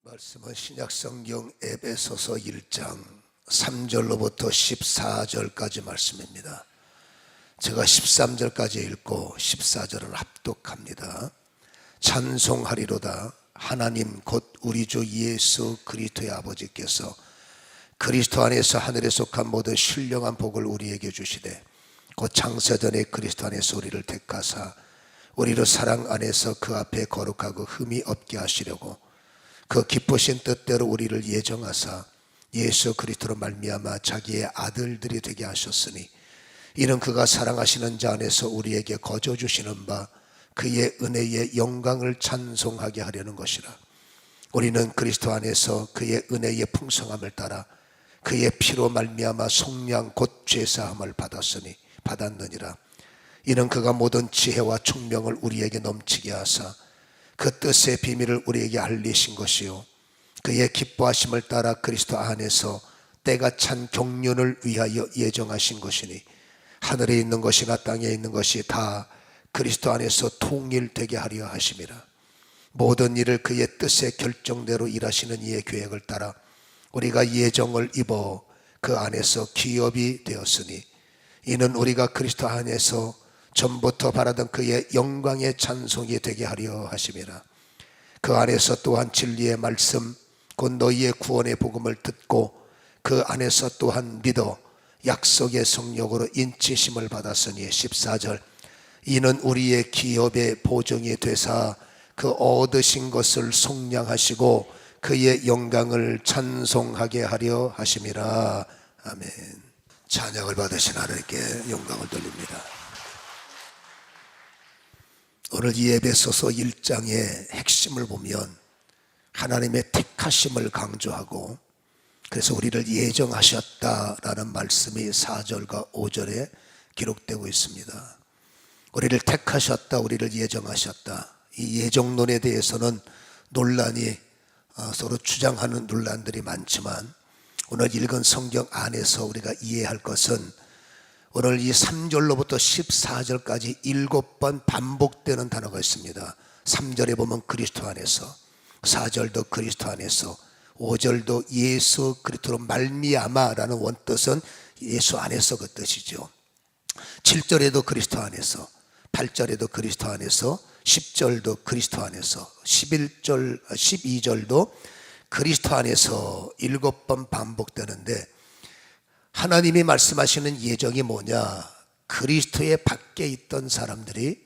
말씀은 신약성경 에베소서 1장 3절로부터 14절까지 말씀입니다. 제가 13절까지 읽고 14절을 합독합니다. 찬송하리로다. 하나님 곧 우리 주 예수 그리스도의 아버지께서 그리스도 안에서 하늘에 속한 모든 신령한 복을 우리에게 주시되 곧 창세전에 그리스도 안에서 우리를 택하사 우리를 사랑 안에서 그 앞에 거룩하고 흠이 없게 하시려고 그 기쁘신 뜻대로 우리를 예정하사 예수 그리스도로 말미암아 자기의 아들들이 되게 하셨으니 이는 그가 사랑하시는 자 안에서 우리에게 거저 주시는 바 그의 은혜의 영광을 찬송하게 하려는 것이라. 우리는 그리스도 안에서 그의 은혜의 풍성함을 따라 그의 피로 말미암아 속량 곧 죄사함을 받았느니라. 이는 그가 모든 지혜와 총명을 우리에게 넘치게 하사 그 뜻의 비밀을 우리에게 알리신 것이요 그의 기뻐하심을 따라 그리스도 안에서 때가 찬 경륜을 위하여 예정하신 것이니 하늘에 있는 것이나 땅에 있는 것이 다 그리스도 안에서 통일되게 하려 하심이라. 모든 일을 그의 뜻의 결정대로 일하시는 이의 계획을 따라 우리가 예정을 입어 그 안에서 기업이 되었으니 이는 우리가 그리스도 안에서 전부터 바라던 그의 영광의 찬송이 되게 하려 하심이라. 그 안에서 또한 진리의 말씀 곧 너희의 구원의 복음을 듣고 그 안에서 또한 믿어 약속의 성령으로 인치심을 받았으니 14절 이는 우리의 기업의 보증이 되사 그 얻으신 것을 속량하시고 그의 영광을 찬송하게 하려 하심이라. 아멘. 찬양을 받으신 하나님께 영광을 돌립니다. 오늘 이 에베소서 1장의 핵심을 보면 하나님의 택하심을 강조하고 그래서 우리를 예정하셨다라는 말씀이 4절과 5절에 기록되고 있습니다. 우리를 택하셨다, 우리를 예정하셨다. 이 예정론에 대해서는 논란이 서로 주장하는 논란들이 많지만 오늘 읽은 성경 안에서 우리가 이해할 것은 오늘 이 3절로부터 14절까지 7번 반복되는 단어가 있습니다. 3절에 보면 그리스도 안에서, 4절도 그리스도 안에서, 5절도 예수 그리스도로 말미암아라는 원뜻은 예수 안에서 그 뜻이죠. 7절에도 그리스도 안에서, 8절에도 그리스도 안에서, 10절도 그리스도 안에서, 11절, 12절도 그리스도 안에서 7번 반복되는데 하나님이 말씀하시는 예정이 뭐냐? 그리스도의 밖에 있던 사람들이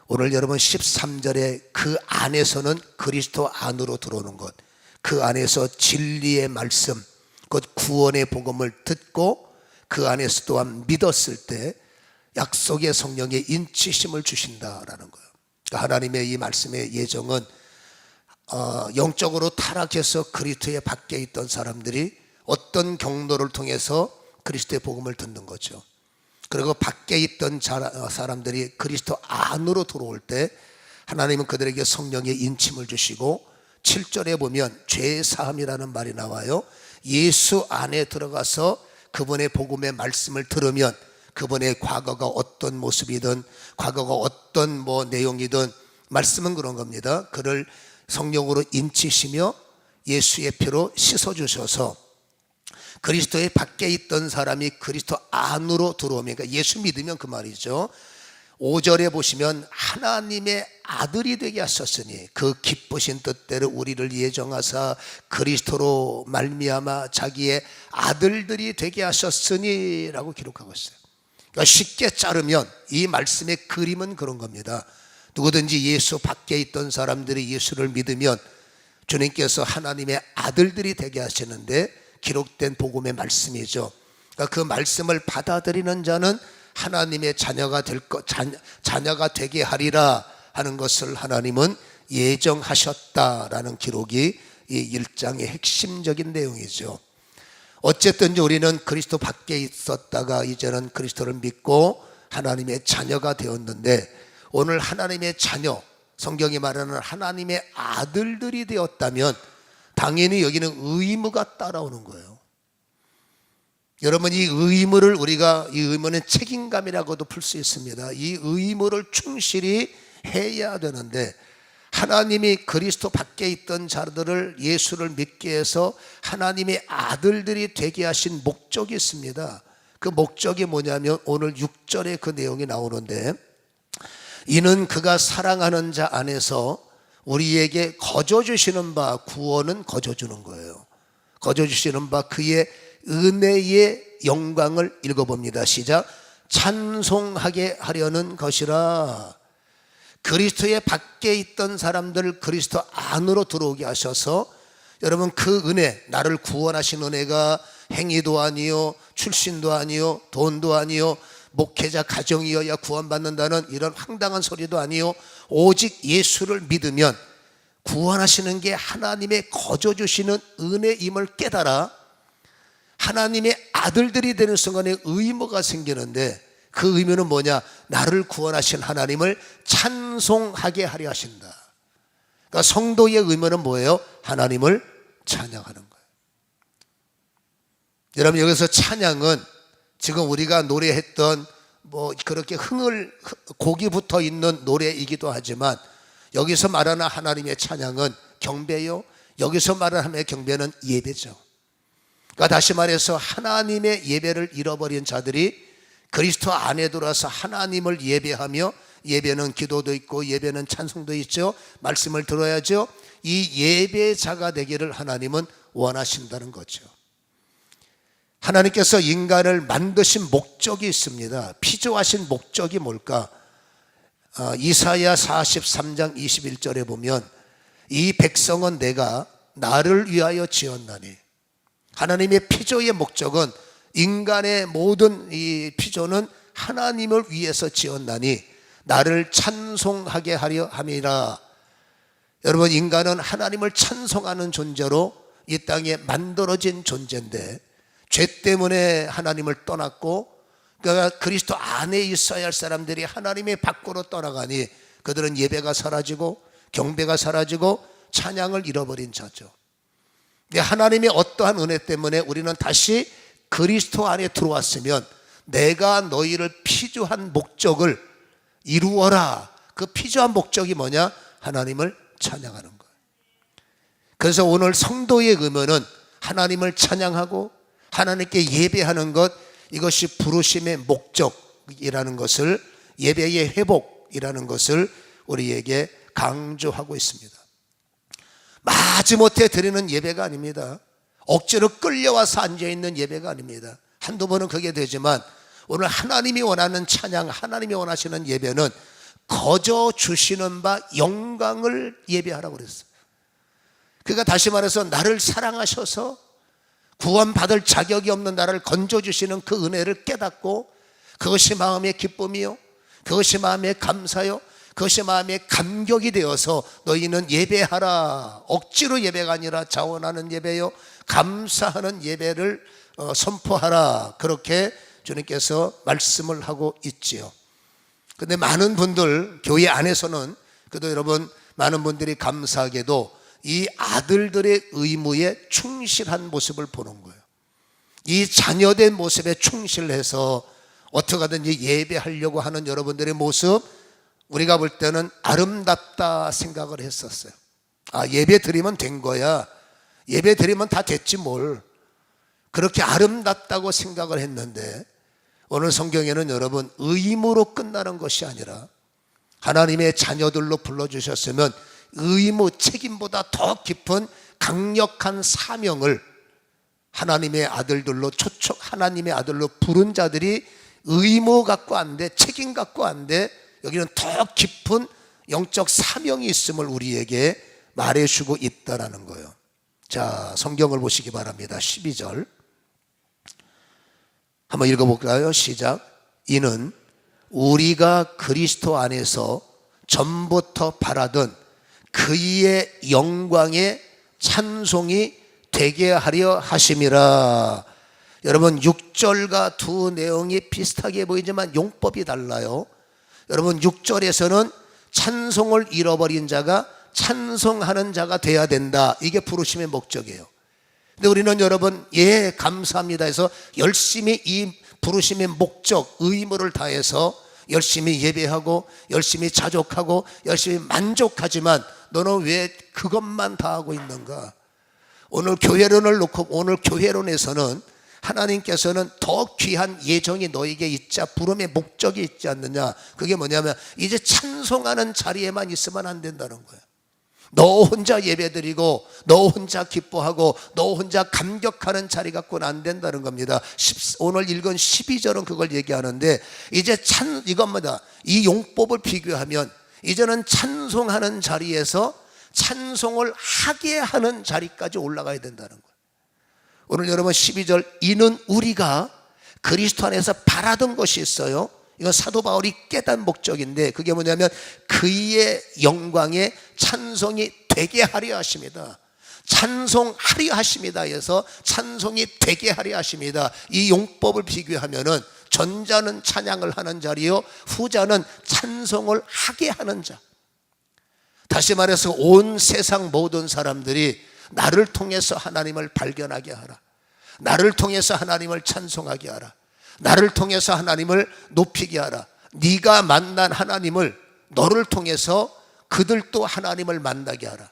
오늘 여러분 13절에 그 안에서는 그리스도 안으로 들어오는 것, 그 안에서 진리의 말씀, 곧 구원의 복음을 듣고 그 안에서 또한 믿었을 때 약속의 성령의 인치심을 주신다라는 거예요. 그러니까 하나님의 이 말씀의 예정은 영적으로 타락해서 그리스도의 밖에 있던 사람들이 어떤 경로를 통해서 그리스도의 복음을 듣는 거죠. 그리고 밖에 있던 사람들이 그리스도 안으로 들어올 때 하나님은 그들에게 성령의 인침을 주시고 7절에 보면 죄사함이라는 말이 나와요. 예수 안에 들어가서 그분의 복음의 말씀을 들으면 그분의 과거가 어떤 모습이든 과거가 어떤 내용이든 말씀은 그런 겁니다. 그를 성령으로 인치시며 예수의 피로 씻어주셔서 그리스도의 밖에 있던 사람이 그리스도 안으로 들어오면, 그러니까 예수 믿으면 그 말이죠. 5절에 보시면 하나님의 아들이 되게 하셨으니 그 기쁘신 뜻대로 우리를 예정하사 그리스도로 말미암아 자기의 아들들이 되게 하셨으니 라고 기록하고 있어요. 그러니까 쉽게 자르면 이 말씀의 그림은 그런 겁니다. 누구든지 예수 밖에 있던 사람들이 예수를 믿으면 주님께서 하나님의 아들들이 되게 하시는데 기록된 복음의 말씀이죠. 그러니까 그 말씀을 받아들이는 자는 하나님의 자녀가 되게 하리라 하는 것을 하나님은 예정하셨다라는 기록이 이 1장의 핵심적인 내용이죠. 어쨌든 우리는 그리스도 밖에 있었다가 이제는 그리스도를 믿고 하나님의 자녀가 되었는데 오늘 하나님의 자녀, 성경이 말하는 하나님의 아들들이 되었다면 당연히 여기는 의무가 따라오는 거예요. 여러분, 이 의무를 이 의무는 책임감이라고도 풀 수 있습니다. 이 의무를 충실히 해야 되는데 하나님이 그리스도 밖에 있던 자들을 예수를 믿게 해서 하나님의 아들들이 되게 하신 목적이 있습니다. 그 목적이 뭐냐면 오늘 6절에 그 내용이 나오는데, 이는 그가 사랑하는 자 안에서 우리에게 거저주시는 바, 구원은 거저주는 거예요. 거저주시는 바 그의 은혜의 영광을 읽어봅니다. 시작. 찬송하게 하려는 것이라. 그리스도의 밖에 있던 사람들을 그리스도 안으로 들어오게 하셔서, 여러분 그 은혜, 나를 구원하신 은혜가 행위도 아니요, 출신도 아니요, 돈도 아니요, 목회자 가정이어야 구원받는다는 이런 황당한 소리도 아니요, 오직 예수를 믿으면 구원하시는 게 하나님의 거저 주시는 은혜임을 깨달아 하나님의 아들들이 되는 순간에 의무가 생기는데, 그 의무는 뭐냐? 나를 구원하신 하나님을 찬송하게 하려 하신다. 그러니까 성도의 의무는 뭐예요? 하나님을 찬양하는 거예요. 여러분, 여기서 찬양은 지금 우리가 노래했던 그렇게 곡이 붙어 있는 노래이기도 하지만, 여기서 말하는 하나님의 찬양은 경배요, 여기서 말하는 하나님의 경배는 예배죠. 그러니까 다시 말해서 하나님의 예배를 잃어버린 자들이 그리스도 안에 들어와서 하나님을 예배하며, 예배는 기도도 있고 예배는 찬송도 있죠. 말씀을 들어야죠. 이 예배자가 되기를 하나님은 원하신다는 거죠. 하나님께서 인간을 만드신 목적이 있습니다. 피조하신 목적이 뭘까? 이사야 43장 21절에 보면, 이 백성은 내가 나를 위하여 지었나니. 하나님의 피조의 목적은, 인간의 모든 이 피조는 하나님을 위해서 지었나니 나를 찬송하게 하려 함이라. 여러분, 인간은 하나님을 찬송하는 존재로 이 땅에 만들어진 존재인데, 죄 때문에 하나님을 떠났고, 그러니까 그리스도 안에 있어야 할 사람들이 하나님의 밖으로 떠나가니 그들은 예배가 사라지고 경배가 사라지고 찬양을 잃어버린 자죠. 하나님의 어떠한 은혜 때문에 우리는 다시 그리스도 안에 들어왔으면, 내가 너희를 피조한 목적을 이루어라. 그 피조한 목적이 뭐냐? 하나님을 찬양하는 거예요. 그래서 오늘 성도의 의무는 하나님을 찬양하고 하나님께 예배하는 것, 이것이 부르심의 목적이라는 것을, 예배의 회복이라는 것을 우리에게 강조하고 있습니다. 마지못해 드리는 예배가 아닙니다. 억지로 끌려와서 앉아있는 예배가 아닙니다. 한두 번은 그게 되지만, 오늘 하나님이 원하는 찬양, 하나님이 원하시는 예배는 거저 주시는 바 영광을 예배하라고 그랬어요. 그러니까 다시 말해서 나를 사랑하셔서 구원받을 자격이 없는 나를 건져주시는 그 은혜를 깨닫고, 그것이 마음의 기쁨이요, 그것이 마음의 감사요, 그것이 마음의 감격이 되어서 너희는 예배하라. 억지로 예배가 아니라 자원하는 예배요, 감사하는 예배를 선포하라. 그렇게 주님께서 말씀을 하고 있지요. 근데 많은 분들, 교회 안에서는 그래도 여러분, 많은 분들이 감사하게도 이 아들들의 의무에 충실한 모습을 보는 거예요. 이 자녀된 모습에 충실해서 어떻게 하든지 예배하려고 하는 여러분들의 모습, 우리가 볼 때는 아름답다 생각을 했었어요. 예배 드리면 된 거야, 예배 드리면 다 됐지 뭘, 그렇게 아름답다고 생각을 했는데, 오늘 성경에는 여러분, 의무로 끝나는 것이 아니라 하나님의 자녀들로 불러주셨으면 의무, 책임보다 더 깊은 강력한 사명을 하나님의 아들들로 하나님의 아들로 부른 자들이 의무 갖고 안 돼, 책임 갖고 안 돼, 여기는 더 깊은 영적 사명이 있음을 우리에게 말해주고 있다라는 거예요. 자, 성경을 보시기 바랍니다. 12절 한번 읽어볼까요? 시작. 이는 우리가 그리스도 안에서 전부터 바라던 그의 영광의 찬송이 되게 하려 하심이라. 여러분, 6절과 두 내용이 비슷하게 보이지만 용법이 달라요. 여러분, 6절에서는 찬송을 잃어버린 자가 찬송하는 자가 돼야 된다, 이게 부르심의 목적이에요. 근데 우리는 여러분, 감사합니다 해서 열심히 이 부르심의 목적, 의무를 다해서 열심히 예배하고 열심히 자족하고 열심히 만족하지만 너는 왜 그것만 다 하고 있는가? 오늘 교회론을 놓고 오늘 교회론에서는 하나님께서는 더 귀한 예정이 너에게 있자 부름의 목적이 있지 않느냐. 그게 뭐냐면 이제 찬송하는 자리에만 있으면 안 된다는 거예요. 너 혼자 예배드리고 너 혼자 기뻐하고 너 혼자 감격하는 자리 갖고는 안 된다는 겁니다. 오늘 읽은 12절은 그걸 얘기하는데 이제 이겁니다. 이 용법을 비교하면 이제는 찬송하는 자리에서 찬송을 하게 하는 자리까지 올라가야 된다는 거예요. 오늘 여러분 12절 이는 우리가 그리스도 안에서 바라던 것이 있어요. 이건 사도 바울이 깨닫는 목적인데 그게 뭐냐면 그의 영광에 찬송이 되게 하려 하십니다. 찬송하려 하십니다. 해서 찬송이 되게 하려 하십니다. 이 용법을 비교하면은 전자는 찬양을 하는 자리요 후자는 찬송을 하게 하는 자. 다시 말해서 온 세상 모든 사람들이 나를 통해서 하나님을 발견하게 하라. 나를 통해서 하나님을 찬송하게 하라. 나를 통해서 하나님을 높이게 하라. 네가 만난 하나님을 너를 통해서 그들도 하나님을 만나게 하라.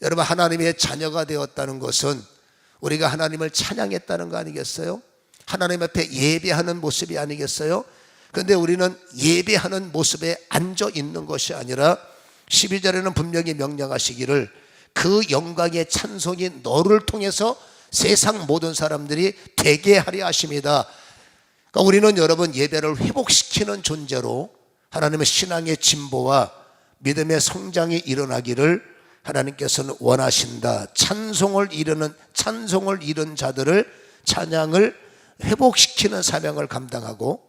여러분 하나님의 자녀가 되었다는 것은 우리가 하나님을 찬양했다는 거 아니겠어요? 하나님 앞에 예배하는 모습이 아니겠어요? 그런데 우리는 예배하는 모습에 앉아 있는 것이 아니라 12절에는 분명히 명령하시기를 그 영광의 찬송이 너를 통해서 세상 모든 사람들이 되게 하려 하십니다. 그러니까 우리는 여러분 예배를 회복시키는 존재로 하나님의 신앙의 진보와 믿음의 성장이 일어나기를 하나님께서는 원하신다. 찬송을 잃은 자들을 찬양을 회복시키는 사명을 감당하고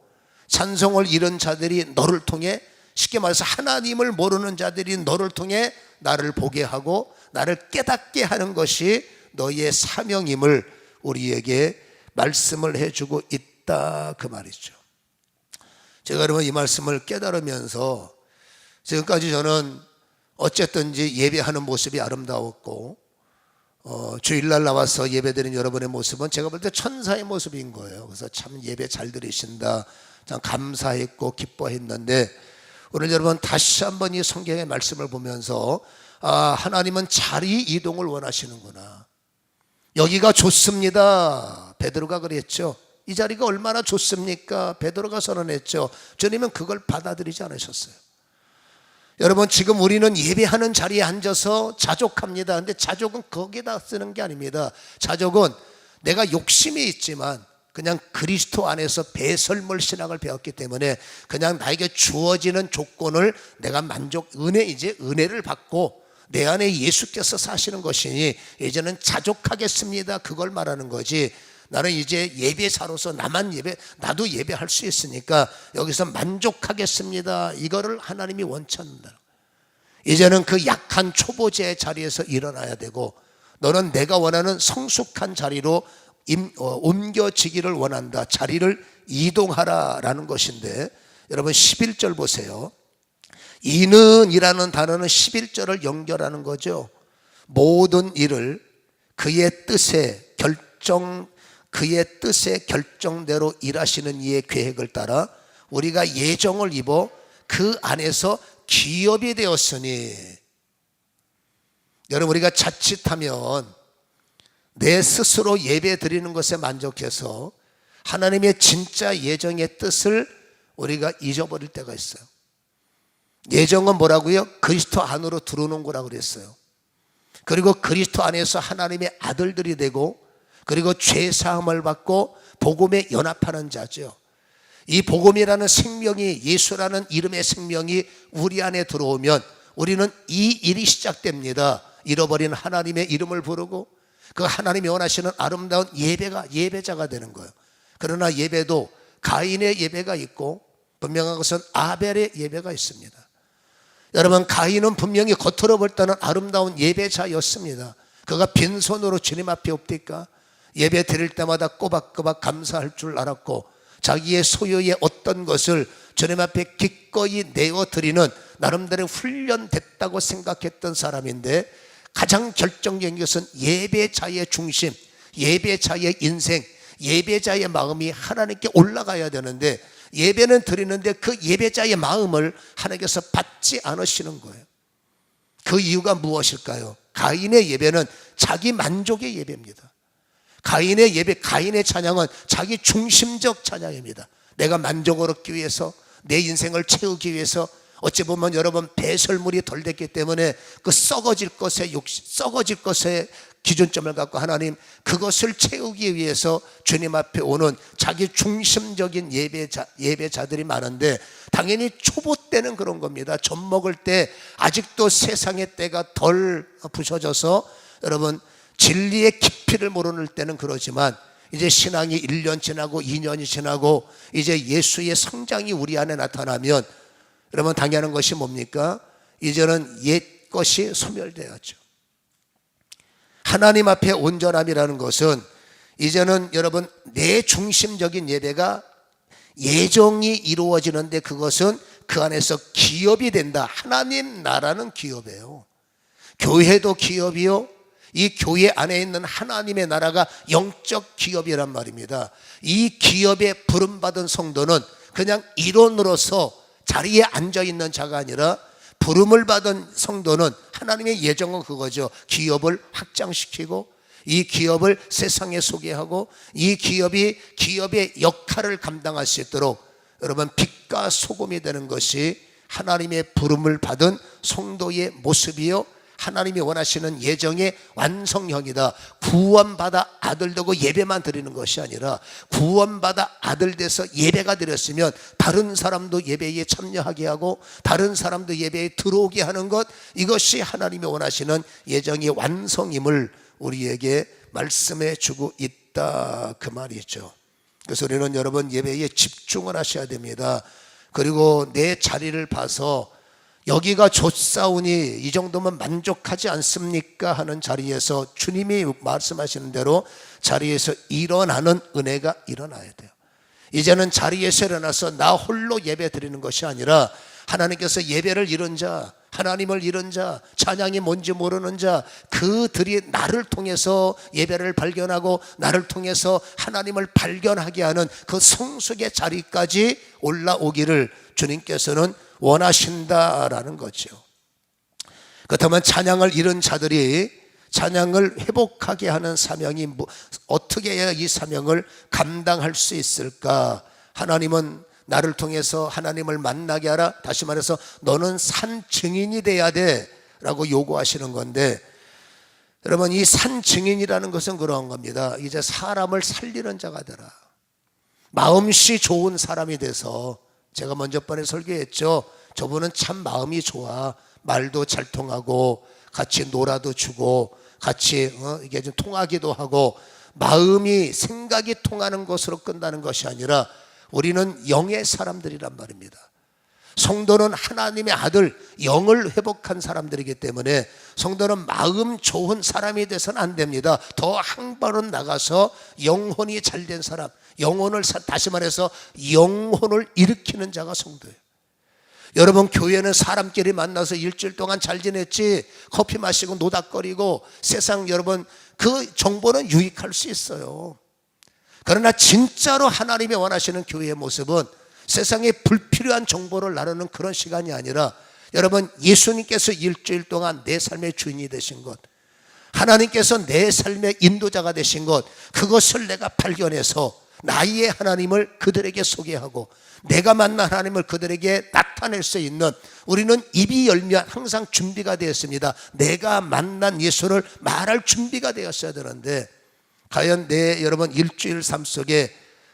찬송을 잃은 자들이 너를 통해 쉽게 말해서 하나님을 모르는 자들이 너를 통해 나를 보게 하고 나를 깨닫게 하는 것이 너희의 사명임을 우리에게 말씀을 해주고 있다 그 말이죠. 제가 여러분 이 말씀을 깨달으면서 지금까지 저는 어쨌든지 예배하는 모습이 아름다웠고 주일날 나와서 예배드리는 여러분의 모습은 제가 볼 때 천사의 모습인 거예요. 그래서 참 예배 잘 드리신다 참 감사했고 기뻐했는데 오늘 여러분 다시 한번 이 성경의 말씀을 보면서 하나님은 자리 이동을 원하시는구나. 여기가 좋습니다. 베드로가 그랬죠. 이 자리가 얼마나 좋습니까? 베드로가 선언했죠. 주님은 그걸 받아들이지 않으셨어요. 여러분 지금 우리는 예배하는 자리에 앉아서 자족합니다. 근데 자족은 거기다 쓰는 게 아닙니다. 자족은 내가 욕심이 있지만 그냥 그리스도 안에서 배설물 신앙을 배웠기 때문에 그냥 나에게 주어지는 조건을 내가 이제 은혜를 받고 내 안에 예수께서 사시는 것이니 이제는 자족하겠습니다. 그걸 말하는 거지. 나는 이제 예배사로서 나도 예배할 수 있으니까 여기서 만족하겠습니다. 이거를 하나님이 원치 않는다. 이제는 그 약한 초보자의 자리에서 일어나야 되고 너는 내가 원하는 성숙한 자리로 옮겨지기를 원한다. 자리를 이동하라라는 것인데 여러분 11절 보세요. 이는 이라는 단어는 11절을 연결하는 거죠. 모든 일을 그의 뜻에 결정대로 일하시는 이의 계획을 따라 우리가 예정을 입어 그 안에서 기업이 되었으니 여러분 우리가 자칫하면 내 스스로 예배 드리는 것에 만족해서 하나님의 진짜 예정의 뜻을 우리가 잊어버릴 때가 있어요. 예정은 뭐라고요? 그리스도 안으로 들어오는 거라고 그랬어요. 그리고 그리스도 안에서 하나님의 아들들이 되고 그리고 죄 사함을 받고 복음에 연합하는 자죠. 이 복음이라는 생명이 예수라는 이름의 생명이 우리 안에 들어오면 우리는 이 일이 시작됩니다. 잃어버린 하나님의 이름을 부르고 그 하나님이 원하시는 아름다운 예배자가 되는 거예요. 그러나 예배도 가인의 예배가 있고 분명한 것은 아벨의 예배가 있습니다. 여러분 가인은 분명히 겉으로 볼 때는 아름다운 예배자였습니다. 그가 빈손으로 주님 앞에 옵니까? 예배 드릴 때마다 꼬박꼬박 감사할 줄 알았고 자기의 소유의 어떤 것을 주님 앞에 기꺼이 내어드리는 나름대로 훈련됐다고 생각했던 사람인데 가장 결정적인 것은 예배자의 중심, 예배자의 인생, 예배자의 마음이 하나님께 올라가야 되는데 예배는 드리는데 그 예배자의 마음을 하나님께서 받지 않으시는 거예요. 그 이유가 무엇일까요? 가인의 예배는 자기 만족의 예배입니다. 가인의 예배, 가인의 찬양은 자기 중심적 찬양입니다. 내가 만족을 얻기 위해서, 내 인생을 채우기 위해서, 어찌 보면 여러분 배설물이 덜 됐기 때문에 그 썩어질 것의 기준점을 갖고 하나님 그것을 채우기 위해서 주님 앞에 오는 자기 중심적인 예배자들이 많은데, 당연히 초보 때는 그런 겁니다. 젖 먹을 때 아직도 세상의 때가 덜 부서져서 여러분 진리의 깊이를 모르는 때는 그러지만, 이제 신앙이 1년 지나고 2년이 지나고 이제 예수의 성장이 우리 안에 나타나면 여러분 당연한 것이 뭡니까? 이제는 옛 것이 소멸되었죠. 하나님 앞에 온전함이라는 것은 이제는 여러분 내 중심적인 예배가 예정이 이루어지는데, 그것은 그 안에서 기업이 된다. 하나님 나라는 기업이에요. 교회도 기업이요, 이 교회 안에 있는 하나님의 나라가 영적 기업이란 말입니다. 이 기업에 부름받은 성도는 그냥 일원으로서 자리에 앉아있는 자가 아니라, 부름을 받은 성도는 하나님의 예정은 그거죠. 기업을 확장시키고 이 기업을 세상에 소개하고 이 기업의 역할을 감당할 수 있도록 여러분 빛과 소금이 되는 것이 하나님의 부름을 받은 성도의 모습이요, 하나님이 원하시는 예정의 완성형이다. 구원받아 아들 되고 예배만 드리는 것이 아니라, 구원받아 아들 돼서 예배가 드렸으면 다른 사람도 예배에 참여하게 하고 다른 사람도 예배에 들어오게 하는 것, 이것이 하나님이 원하시는 예정의 완성임을 우리에게 말씀해 주고 있다, 그 말이죠. 그래서 우리는 여러분 예배에 집중을 하셔야 됩니다. 그리고 내 자리를 봐서 여기가 좋사오니 이 정도면 만족하지 않습니까 하는 자리에서 주님이 말씀하시는 대로 자리에서 일어나는 은혜가 일어나야 돼요. 이제는 자리에서 일어나서 나 홀로 예배 드리는 것이 아니라, 하나님께서 예배를 잃은 자, 하나님을 잃은 자, 찬양이 뭔지 모르는 자, 그들이 나를 통해서 예배를 발견하고 나를 통해서 하나님을 발견하게 하는 그 성숙의 자리까지 올라오기를 주님께서는 원하신다라는 거죠. 그렇다면 찬양을 잃은 자들이 찬양을 회복하게 하는 사명이 어떻게 해야 이 사명을 감당할 수 있을까? 하나님은 나를 통해서 하나님을 만나게 하라, 다시 말해서 너는 산 증인이 돼야 돼 라고 요구하시는 건데, 여러분 이 산 증인이라는 것은 그런 겁니다. 이제 사람을 살리는 자가 되라. 마음씨 좋은 사람이 돼서, 제가 먼저 번에 설교했죠. 저분은 참 마음이 좋아, 말도 잘 통하고 같이 놀아도 주고 같이 이게 좀 통하기도 하고, 마음이 생각이 통하는 것으로 끝나는 것이 아니라 우리는 영의 사람들이란 말입니다. 성도는 하나님의 아들 영을 회복한 사람들이기 때문에 성도는 마음 좋은 사람이 돼서는 안 됩니다. 더 한 발은 나가서 영혼이 잘된 사람, 영혼을 다시 말해서 영혼을 일으키는 자가 성도예요. 여러분 교회는 사람끼리 만나서 일주일 동안 잘 지냈지, 커피 마시고 노닥거리고 세상, 여러분 그 정보는 유익할 수 있어요. 그러나 진짜로 하나님이 원하시는 교회의 모습은 세상에 불필요한 정보를 나누는 그런 시간이 아니라, 여러분 예수님께서 일주일 동안 내 삶의 주인이 되신 것, 하나님께서 내 삶의 인도자가 되신 것, 그것을 내가 발견해서 나의 하나님을 그들에게 소개하고 내가 만난 하나님을 그들에게 나타낼 수 있는, 우리는 입이 열면 항상 준비가 되었습니다. 내가 만난 예수를 말할 준비가 되었어야 되는데, 과연 여러분 일주일 삶 속에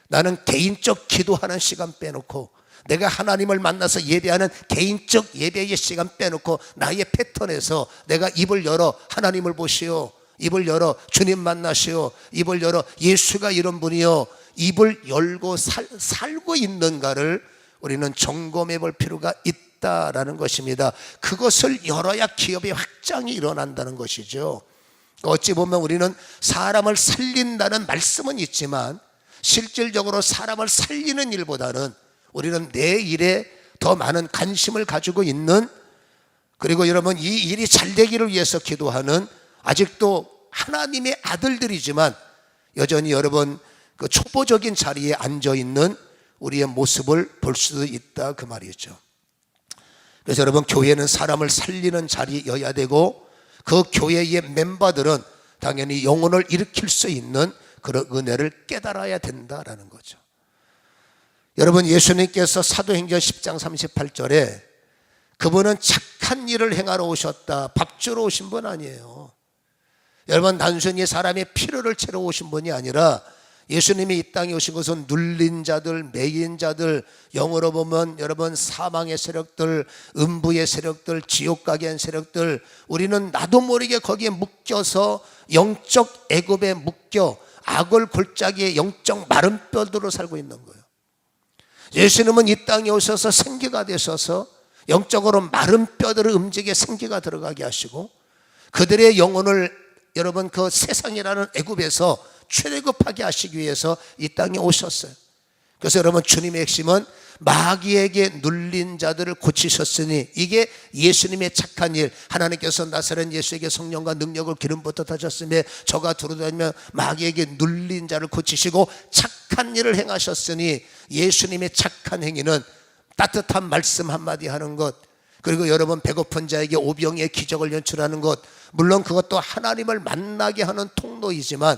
나는 개인적 기도하는 시간 빼놓고, 내가 하나님을 만나서 예배하는 개인적 예배의 시간 빼놓고 나의 패턴에서 내가 입을 열어 하나님을 보시오, 입을 열어 주님 만나시오, 입을 열어 예수가 이런 분이요, 입을 열고 살고 있는가를 우리는 점검해 볼 필요가 있다라는 것입니다. 그것을 열어야 기업의 확장이 일어난다는 것이죠. 어찌 보면 우리는 사람을 살린다는 말씀은 있지만 실질적으로 사람을 살리는 일보다는 우리는 내 일에 더 많은 관심을 가지고 있는, 그리고 여러분 이 일이 잘 되기를 위해서 기도하는, 아직도 하나님의 아들들이지만 여전히 여러분 그 초보적인 자리에 앉아 있는 우리의 모습을 볼 수도 있다 그 말이죠. 그래서 여러분, 교회는 사람을 살리는 자리여야 되고 그 교회의 멤버들은 당연히 영혼을 일으킬 수 있는 그런 은혜를 깨달아야 된다라는 거죠. 여러분, 예수님께서 사도행전 10장 38절에 그분은 착한 일을 행하러 오셨다, 밥 주러 오신 분 아니에요. 여러분, 단순히 사람의 필요를 채러 오신 분이 아니라 예수님이 이 땅에 오신 것은 눌린 자들, 매인 자들, 영어로 보면 여러분 사망의 세력들, 음부의 세력들, 지옥 가게 한 세력들, 우리는 나도 모르게 거기에 묶여서 영적 애굽에 묶여 악을 골짜기에 영적 마른 뼈들로 살고 있는 거예요. 예수님은 이 땅에 오셔서 생기가 되셔서 영적으로 마른 뼈들을 움직여 생기가 들어가게 하시고 그들의 영혼을 여러분 그 세상이라는 애굽에서 출애굽하게 하시기 위해서 이 땅에 오셨어요. 그래서 여러분, 주님의 핵심은 마귀에게 눌린 자들을 고치셨으니, 이게 예수님의 착한 일. 하나님께서 나사렛 예수에게 성령과 능력을 기름부터 타셨으며 저가 두루다니며 마귀에게 눌린 자를 고치시고 착한 일을 행하셨으니, 예수님의 착한 행위는 따뜻한 말씀 한마디 하는 것, 그리고 여러분 배고픈 자에게 오병이의 기적을 연출하는 것, 물론 그것도 하나님을 만나게 하는 통로이지만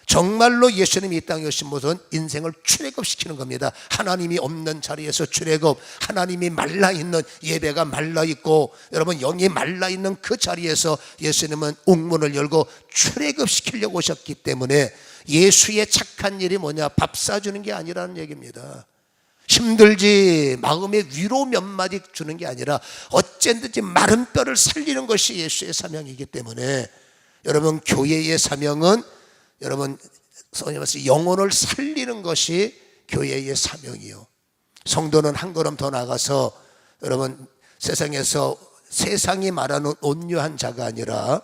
정말로 예수님이 이 땅에 오신 것은 인생을 출애굽시키는 겁니다. 하나님이 없는 자리에서 출애굽, 하나님이 말라있는, 예배가 말라있고 여러분 영이 말라있는 그 자리에서 예수님은 옥문을 열고 출애굽시키려고 오셨기 때문에 예수의 착한 일이 뭐냐, 밥 사주는 게 아니라는 얘기입니다. 힘들지 마음의 위로 몇 마디 주는 게 아니라 어쨌든지 마른 뼈를 살리는 것이 예수의 사명이기 때문에 여러분, 교회의 사명은 여러분 영혼을 살리는 것이 교회의 사명이요. 성도는 한 걸음 더 나가서 여러분 세상에서 세상이 말하는 온유한 자가 아니라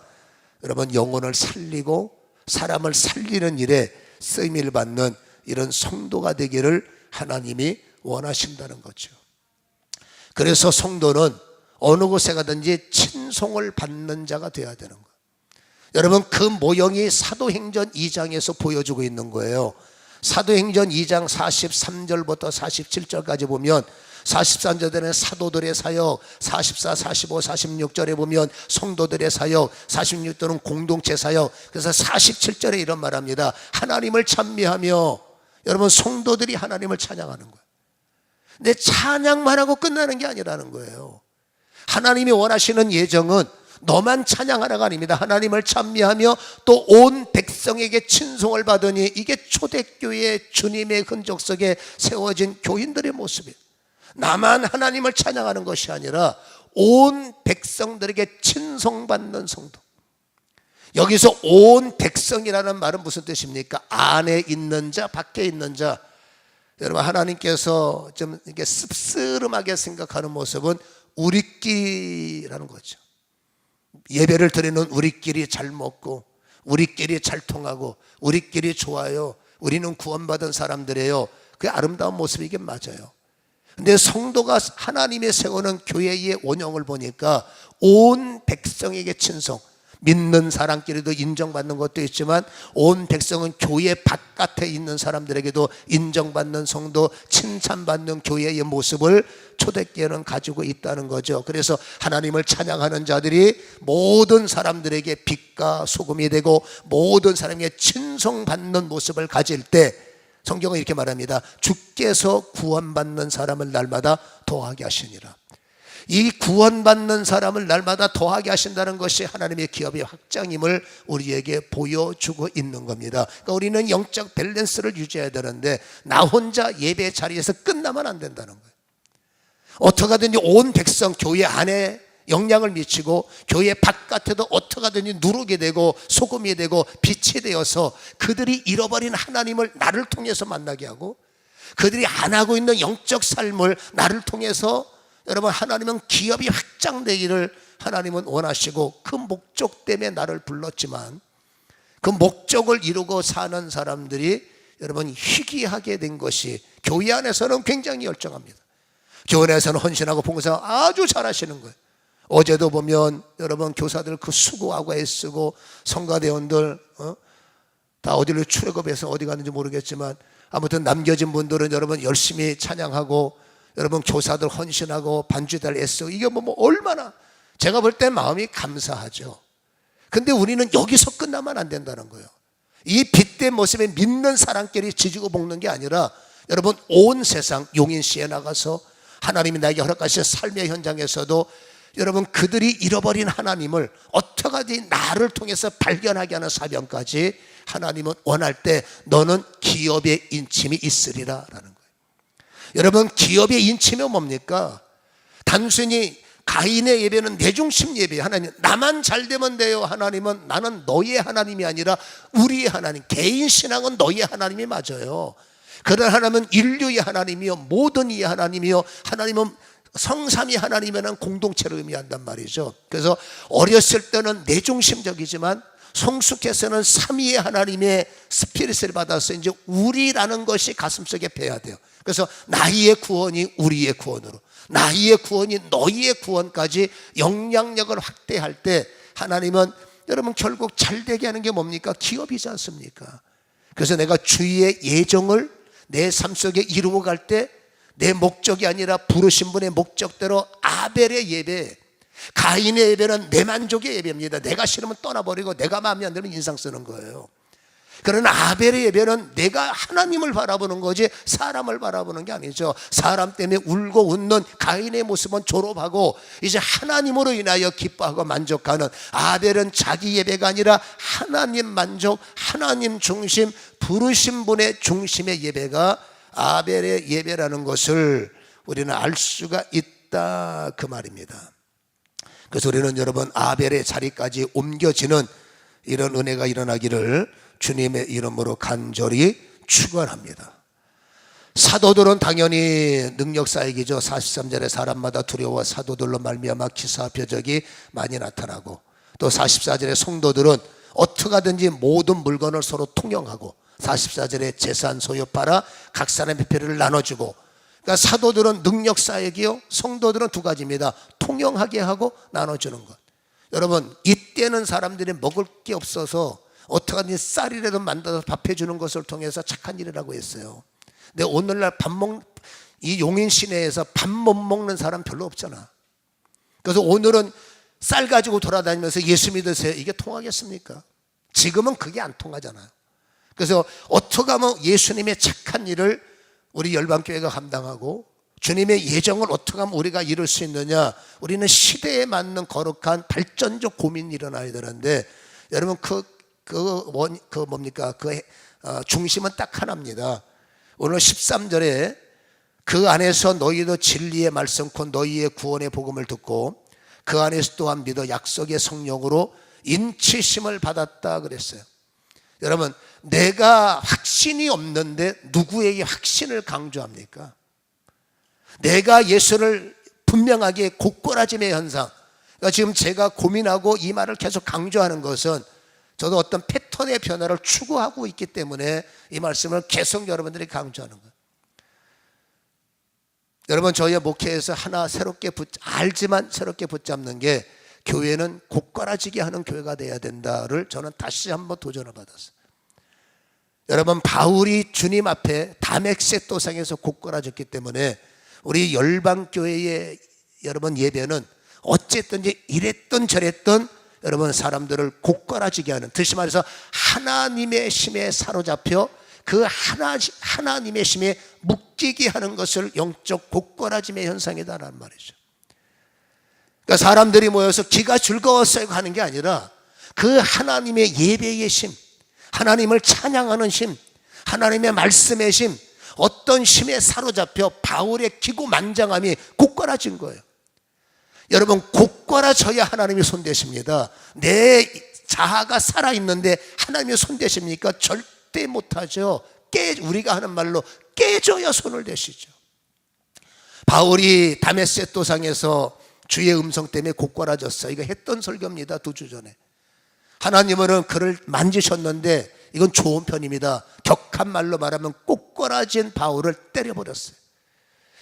여러분 영혼을 살리고 사람을 살리는 일에 쓰임을 받는 이런 성도가 되기를 하나님이 원하신다는 거죠. 그래서 성도는 어느 곳에 가든지 친송을 받는 자가 되어야 되는 거예요. 여러분, 그 모형이 사도행전 2장에서 보여주고 있는 거예요. 사도행전 2장 43절부터 47절까지 보면 43절에는 사도들의 사역, 44, 45, 46절에 보면 성도들의 사역, 46절은 공동체 사역. 그래서 47절에 이런 말합니다. 하나님을 찬미하며, 여러분 성도들이 하나님을 찬양하는 거예요. 근데 찬양만 하고 끝나는 게 아니라는 거예요. 하나님이 원하시는 예정은 너만 찬양하라가 아닙니다. 하나님을 찬미하며 또 온 백성에게 친송을 받으니, 이게 초대교회 주님의 흔적 속에 세워진 교인들의 모습이에요. 나만 하나님을 찬양하는 것이 아니라 온 백성들에게 친송받는 성도. 여기서 온 백성이라는 말은 무슨 뜻입니까? 안에 있는 자, 밖에 있는 자. 여러분, 하나님께서 좀 이렇게 씁쓸하게 생각하는 모습은 우리끼리라는 거죠. 예배를 드리는 우리끼리 잘 먹고 우리끼리 잘 통하고 우리끼리 좋아요, 우리는 구원받은 사람들이에요. 그게 아름다운 모습이긴 맞아요. 근데 성도가 하나님의 세우는 교회의 원형을 보니까 온 백성에게 친송, 믿는 사람끼리도 인정받는 것도 있지만 온 백성은 교회 바깥에 있는 사람들에게도 인정받는 성도, 칭찬받는 교회의 모습을 초대교회는 가지고 있다는 거죠. 그래서 하나님을 찬양하는 자들이 모든 사람들에게 빛과 소금이 되고 모든 사람에게 친송받는 모습을 가질 때 성경은 이렇게 말합니다. 주께서 구원받는 사람을 날마다 더하게 하시니라. 이 구원받는 사람을 날마다 더하게 하신다는 것이 하나님의 기업의 확장임을 우리에게 보여주고 있는 겁니다. 그러니까 우리는 영적 밸런스를 유지해야 되는데 나 혼자 예배 자리에서 끝나면 안 된다는 거예요. 어떻게 하든지 온 백성 교회 안에 영향을 미치고 교회 바깥에도 어떻게 하든지 누르게 되고 소금이 되고 빛이 되어서 그들이 잃어버린 하나님을 나를 통해서 만나게 하고 그들이 안 하고 있는 영적 삶을 나를 통해서 여러분 하나님은 기업이 확장되기를 하나님은 원하시고 그 목적 때문에 나를 불렀지만 그 목적을 이루고 사는 사람들이 여러분 희귀하게 된 것이 교회 안에서는 굉장히 열정합니다. 교회 안에서는 헌신하고 봉사 아주 잘하시는 거예요. 어제도 보면 여러분 교사들 그 수고하고 애쓰고 성가대원들 다 어디로 출애굽해서 어디 갔는지 모르겠지만 아무튼 남겨진 분들은 여러분 열심히 찬양하고 여러분 교사들 헌신하고 반주들 애쓰고 이게 뭐 얼마나 제가 볼 때 마음이 감사하죠. 근데 우리는 여기서 끝나면 안 된다는 거예요. 이 빛된 모습에 믿는 사람끼리 지지고 볶는 게 아니라 여러분 온 세상 용인시에 나가서 하나님이 나에게 허락하신 삶의 현장에서도 여러분 그들이 잃어버린 하나님을 어떻게 하든지 나를 통해서 발견하게 하는 사명까지 하나님은 원할 때 너는 기업의 인침이 있으리라 라는 거예요. 여러분 기업의 인침은 뭡니까? 단순히 가인의 예배는 내 중심 예배. 하나님 나만 잘 되면 돼요. 하나님은 나는 너의 하나님이 아니라 우리의 하나님. 개인 신앙은 너의 하나님이 맞아요. 그러나 하나님은 인류의 하나님이요 모든 이의 하나님이요 하나님은 성삼위 하나님이라는 공동체를 의미한단 말이죠. 그래서 어렸을 때는 내 중심적이지만 성숙해서는 삼위의 하나님의 스피릿을 받아서 이제 우리라는 것이 가슴속에 배야 돼요. 그래서 나의 구원이 우리의 구원으로, 나의 구원이 너희의 구원까지 영향력을 확대할 때 하나님은 여러분 결국 잘되게 하는 게 뭡니까? 기업이지 않습니까? 그래서 내가 주의 예정을 내 삶 속에 이루어 갈 때 내 목적이 아니라 부르신 분의 목적대로 아벨의 예배, 가인의 예배는 내 만족의 예배입니다. 내가 싫으면 떠나버리고 내가 마음에 안 들면 인상 쓰는 거예요. 그러나 아벨의 예배는 내가 하나님을 바라보는 거지 사람을 바라보는 게 아니죠. 사람 때문에 울고 웃는 가인의 모습은 졸업하고 이제 하나님으로 인하여 기뻐하고 만족하는 아벨은 자기 예배가 아니라 하나님 만족, 하나님 중심, 부르신 분의 중심의 예배가 아벨의 예배라는 것을 우리는 알 수가 있다 그 말입니다. 그래서 우리는 여러분 아벨의 자리까지 옮겨지는 이런 은혜가 일어나기를 주님의 이름으로 간절히 축원합니다. 사도들은 당연히 능력사역이죠. 43절에 사람마다 두려워 사도들로 말미암아 기사 표적이 많이 나타나고, 또 44절에 성도들은 어떻게 하든지 모든 물건을 서로 통용하고, 44절에 재산 소유 팔아 각 사람의 필요를 나눠주고. 그러니까 사도들은 능력사역이요, 성도들은 두 가지입니다. 통용하게 하고 나눠주는 것. 여러분 이때는 사람들이 먹을 게 없어서 어떻게 하든지 쌀이라도 만들어서 밥 해주는 것을 통해서 착한 일이라고 했어요. 근데 오늘날 이 용인 시내에서 밥 못 먹는 사람 별로 없잖아. 그래서 오늘은 쌀 가지고 돌아다니면서 예수 믿으세요, 이게 통하겠습니까? 지금은 그게 안 통하잖아요. 그래서 어떻게 하면 예수님의 착한 일을 우리 열방교회가 감당하고 주님의 예정을 어떻게 하면 우리가 이룰 수 있느냐, 우리는 시대에 맞는 거룩한 발전적 고민이 일어나야 되는데, 여러분 중심은 딱 하나입니다. 오늘 13절에 그 안에서 너희도 진리의 말씀 곧 너희의 구원의 복음을 듣고 그 안에서 또한 믿어 약속의 성령으로 인치심을 받았다 그랬어요. 여러분 내가 확신이 없는데 누구에게 확신을 강조합니까? 내가 예수를 분명하게 곧꼬라짐의 현상. 그러니까 지금 제가 고민하고 이 말을 계속 강조하는 것은 저도 어떤 패턴의 변화를 추구하고 있기 때문에 이 말씀을 계속 여러분들이 강조하는 거예요. 여러분 저희의 목회에서 하나 알지만 새롭게 붙잡는 게, 교회는 곧꼬라지게 하는 교회가 돼야 된다를 저는 다시 한번 도전을 받았어요. 여러분 바울이 주님 앞에 다메섹 도상에서 곧꼬라졌기 때문에 우리 열방교회의 여러분 예배는 어쨌든지 이랬던 저랬던 여러분 사람들을 곧꼬라지게 하는, 다시 말해서 하나님의 심에 사로잡혀 그 하나님의 심에 묶이게 하는 것을 영적 곧꼬라짐의 현상이다라는 말이죠. 그러니까 사람들이 모여서 기가 즐거웠어요 하는 게 아니라 그 하나님의 예배의 심, 하나님을 찬양하는 심, 하나님의 말씀의 심, 어떤 심에 사로잡혀 바울의 기고만장함이 곧꼬라진 거예요. 여러분 곧꼬라져야 하나님이 손대십니다. 내 자아가 살아있는데 하나님이 손대십니까? 절대 못하죠. 우리가 하는 말로 깨져야 손을 대시죠. 바울이 다메섹 도상에서 주의 음성 때문에 곧꼬라졌어요. 이거 했던 설교입니다. 2주 전에. 하나님은 그를 만지셨는데 이건 좋은 편입니다. 격한 말로 말하면 곧꼬라진 바울을 때려버렸어요.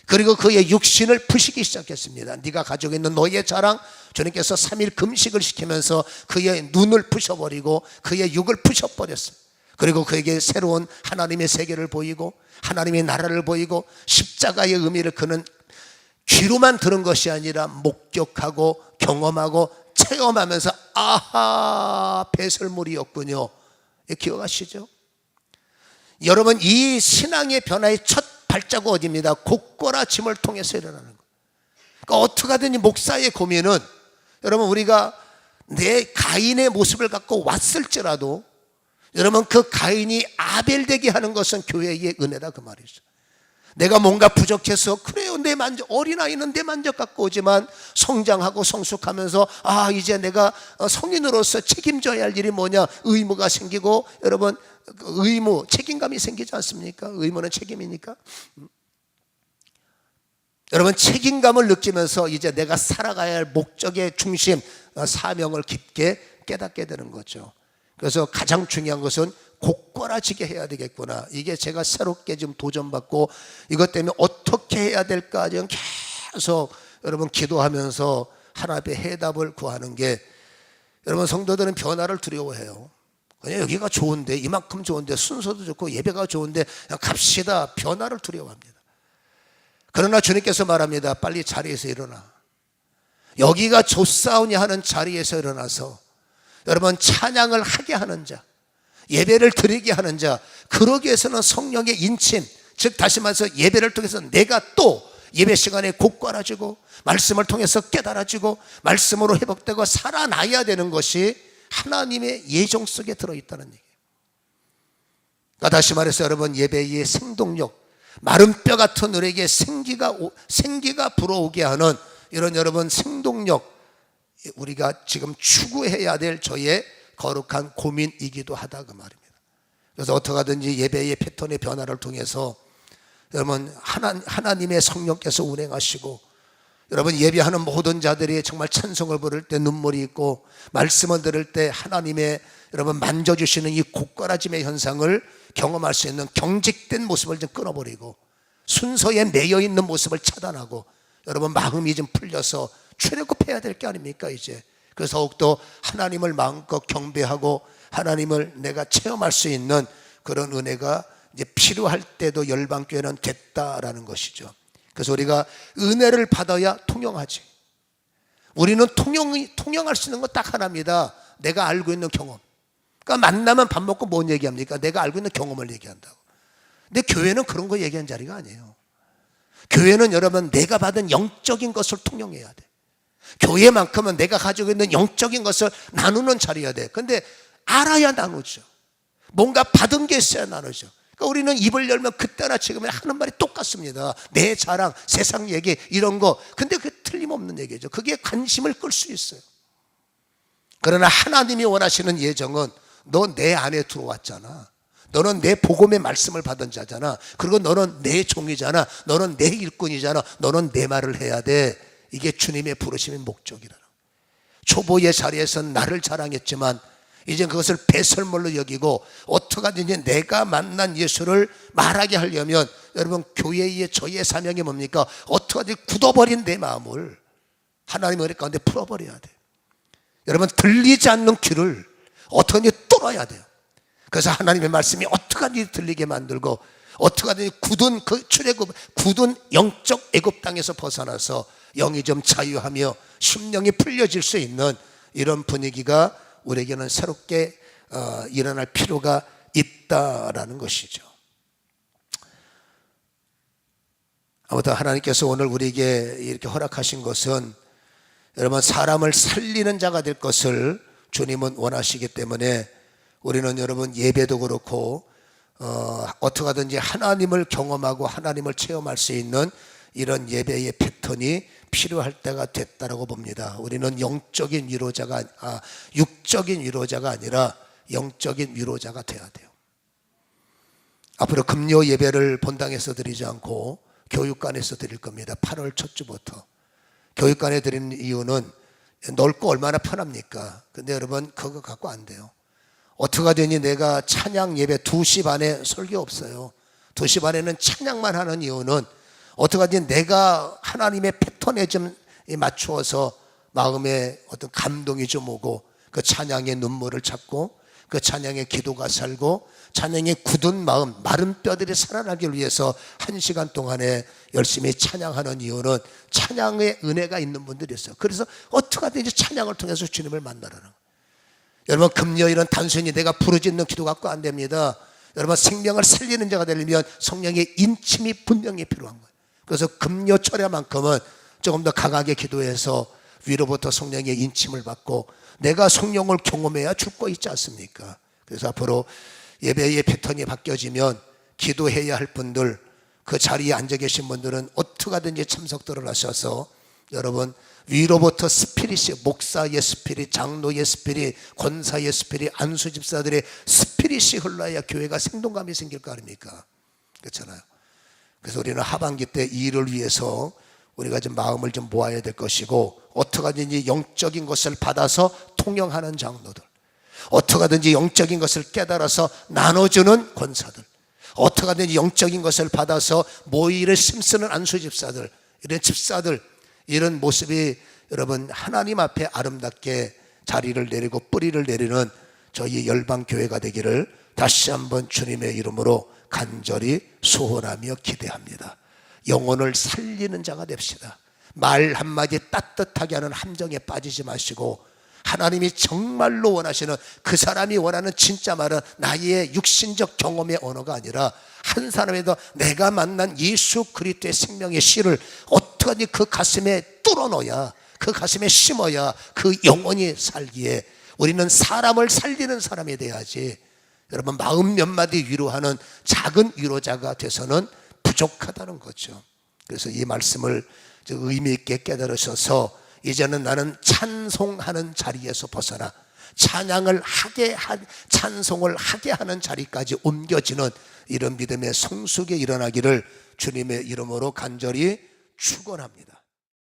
그리고 그의 육신을 푸시기 시작했습니다. 네가 가지고 있는 너의 자랑, 주님께서 3일 금식을 시키면서 그의 눈을 부셔버리고 그의 육을 부셔버렸어요. 그리고 그에게 새로운 하나님의 세계를 보이고 하나님의 나라를 보이고 십자가의 의미를 그는 귀로만 들은 것이 아니라 목격하고 경험하고 체험하면서 아하, 배설물이었군요. 기억하시죠? 여러분, 이 신앙의 변화의 첫 발자국 어디입니다? 곡고라짐을 통해서 일어나는 거예요. 그러니까 어떻게 하든지 목사의 고민은, 여러분, 우리가 내 가인의 모습을 갖고 왔을지라도 여러분, 그 가인이 아벨 되게 하는 것은 교회의 은혜다, 그 말이죠. 내가 뭔가 부족해서 그래요, 내 만족, 어린아이는 내 만족 갖고 오지만 성장하고 성숙하면서 이제 내가 성인으로서 책임져야 할 일이 뭐냐, 의무가 생기고, 여러분, 의무, 책임감이 생기지 않습니까? 의무는 책임이니까. 여러분, 책임감을 느끼면서 이제 내가 살아가야 할 목적의 중심, 사명을 깊게 깨닫게 되는 거죠. 그래서 가장 중요한 것은 곧꼬라지게 해야 되겠구나. 이게 제가 새롭게 지금 도전받고 이것 때문에 어떻게 해야 될까 지금 계속 여러분 기도하면서 하나님의 해답을 구하는 게, 여러분, 성도들은 변화를 두려워해요. 그냥 여기가 좋은데, 이만큼 좋은데, 순서도 좋고 예배가 좋은데 그냥 갑시다. 변화를 두려워합니다. 그러나 주님께서 말합니다. 빨리 자리에서 일어나. 여기가 좋사오니 하는 자리에서 일어나서 여러분, 찬양을 하게 하는 자, 예배를 드리게 하는 자, 그러기 위해서는 성령의 인침, 즉 다시 말해서 예배를 통해서 내가 또 예배 시간에 곧꼬라지고 말씀을 통해서 깨달아지고 말씀으로 회복되고 살아나야 되는 것이 하나님의 예정 속에 들어있다는 얘기예요. 그러니까 다시 말해서 여러분, 예배의 생동력, 마른 뼈 같은 우리에게 생기가 불어오게 하는 이런 여러분 생동력, 우리가 지금 추구해야 될 저의 거룩한 고민이기도 하다, 그 말입니다. 그래서 어떻게 하든지 예배의 패턴의 변화를 통해서 여러분, 하나님의 성령께서 운행하시고, 여러분, 예배하는 모든 자들이 정말 찬송을 부를 때 눈물이 있고 말씀을 들을 때 하나님의 여러분 만져주시는 이 곧거라짐의 현상을 경험할 수 있는 경직된 모습을 좀 끊어버리고 순서에 매여있는 모습을 차단하고 여러분 마음이 좀 풀려서 출애굽해야 될 게 아닙니까 이제. 그래서 더욱더 하나님을 마음껏 경배하고 하나님을 내가 체험할 수 있는 그런 은혜가 이제 필요할 때도 열방교회는 됐다라는 것이죠. 그래서 우리가 은혜를 받아야 통용하지. 우리는 통용할 수 있는 건 딱 하나입니다. 내가 알고 있는 경험. 그러니까 만나면 밥 먹고 뭔 얘기합니까? 내가 알고 있는 경험을 얘기한다고. 근데 교회는 그런 거 얘기한 자리가 아니에요. 교회는 여러분 내가 받은 영적인 것을 통용해야 돼. 교회만큼은 내가 가지고 있는 영적인 것을 나누는 자리여야 돼. 근데 알아야 나누죠. 뭔가 받은 게 있어야 나누죠. 그러니까 우리는 입을 열면 그때나 지금이나 하는 말이 똑같습니다. 내 자랑, 세상 얘기 이런 거. 근데 그게 틀림없는 얘기죠. 그게 관심을 끌 수 있어요. 그러나 하나님이 원하시는 예정은 너 내 안에 들어왔잖아. 너는 내 복음의 말씀을 받은 자잖아. 그리고 너는 내 종이잖아. 너는 내 일꾼이잖아. 너는 내 말을 해야 돼. 이게 주님의 부르심의 목적이라. 초보의 자리에서는 나를 자랑했지만 이제 그것을 배설물로 여기고 어떻게 하든지 내가 만난 예수를 말하게 하려면 여러분 교회의 저의 사명이 뭡니까? 어떻게 하든지 굳어버린 내 마음을 하나님의 은혜 가운데 풀어버려야 돼. 여러분 들리지 않는 귀를 어떻게 하든지 뚫어야 돼요. 그래서 하나님의 말씀이 어떻게 하든지 들리게 만들고 어떻게 하든지 굳은 그 출애굽, 굳은 영적 애굽 땅에서 벗어나서 영이 좀 자유하며 심령이 풀려질 수 있는 이런 분위기가 우리에게는 새롭게 일어날 필요가 있다라는 것이죠. 아무튼 하나님께서 오늘 우리에게 이렇게 허락하신 것은 여러분 사람을 살리는 자가 될 것을 주님은 원하시기 때문에 우리는 여러분 예배도 그렇고 어떻게 하든지 하나님을 경험하고 하나님을 체험할 수 있는 이런 예배의 패턴이 필요할 때가 됐다라고 봅니다. 우리는 영적인 위로자가 육적인 위로자가 아니라 영적인 위로자가 돼야 돼요. 앞으로 금요 예배를 본당에서 드리지 않고 교육관에서 드릴 겁니다. 8월 첫 주부터. 교육관에 드리는 이유는 넓고 얼마나 편합니까? 근데 여러분 그거 갖고 안 돼요. 어떻게 하더니 내가 찬양 예배 2시 반에 설교 없어요. 2시 반에는 찬양만 하는 이유는 어떻게 하든지 내가 하나님의 패턴에 좀 맞추어서 마음에 어떤 감동이 좀 오고 그 찬양의 눈물을 찾고 그 찬양의 기도가 살고 찬양의 굳은 마음, 마른 뼈들이 살아나기 위해서 1시간 동안에 열심히 찬양하는 이유는 찬양의 은혜가 있는 분들이 있어요. 그래서 어떻게 하든지 찬양을 통해서 주님을 만나라는 거예요. 여러분, 금요일은 단순히 내가 부르짖는 기도 갖고 안 됩니다. 여러분, 생명을 살리는 자가 되려면 성령의 인침이 분명히 필요한 거예요. 그래서 금요철야만큼은 조금 더 강하게 기도해서 위로부터 성령의 인침을 받고 내가 성령을 경험해야 줄 거 있지 않습니까? 그래서 앞으로 예배의 패턴이 바뀌어지면 기도해야 할 분들, 그 자리에 앉아 계신 분들은 어떻게 하든지 참석들을 하셔서 여러분, 위로부터 스피릿이, 목사의 스피릿, 장로의 스피릿, 권사의 스피릿, 안수 집사들의 스피릿이 흘러야 교회가 생동감이 생길 거 아닙니까? 그렇잖아요. 그래서 우리는 하반기 때 이 일을 위해서 우리가 좀 마음을 좀 모아야 될 것이고, 어떻게 하든지 영적인 것을 받아서 통용하는 장로들, 어떻게 하든지 영적인 것을 깨달아서 나눠주는 권사들, 어떻게 하든지 영적인 것을 받아서 모이를 힘쓰는 안수 집사들, 이런 집사들, 이런 모습이 여러분 하나님 앞에 아름답게 자리를 내리고 뿌리를 내리는 저희 열방교회가 되기를 다시 한번 주님의 이름으로 간절히 소원하며 기대합니다. 영혼을 살리는 자가 됩시다. 말 한마디 따뜻하게 하는 함정에 빠지지 마시고, 하나님이 정말로 원하시는, 그 사람이 원하는 진짜 말은 나의 육신적 경험의 언어가 아니라 한 사람에도 내가 만난 예수 그리스도의 생명의 씨를 어떻게 그 가슴에 뚫어넣어야, 그 가슴에 심어야 그 영혼이 살기에 우리는 사람을 살리는 사람이 돼야지, 여러분, 마음 몇 마디 위로하는 작은 위로자가 돼서는 부족하다는 거죠. 그래서 이 말씀을 의미 있게 깨달으셔서 이제는 나는 찬송하는 자리에서 벗어나 찬송을 하게 하는 자리까지 옮겨지는 이런 믿음의 성숙이 일어나기를 주님의 이름으로 간절히 축원합니다.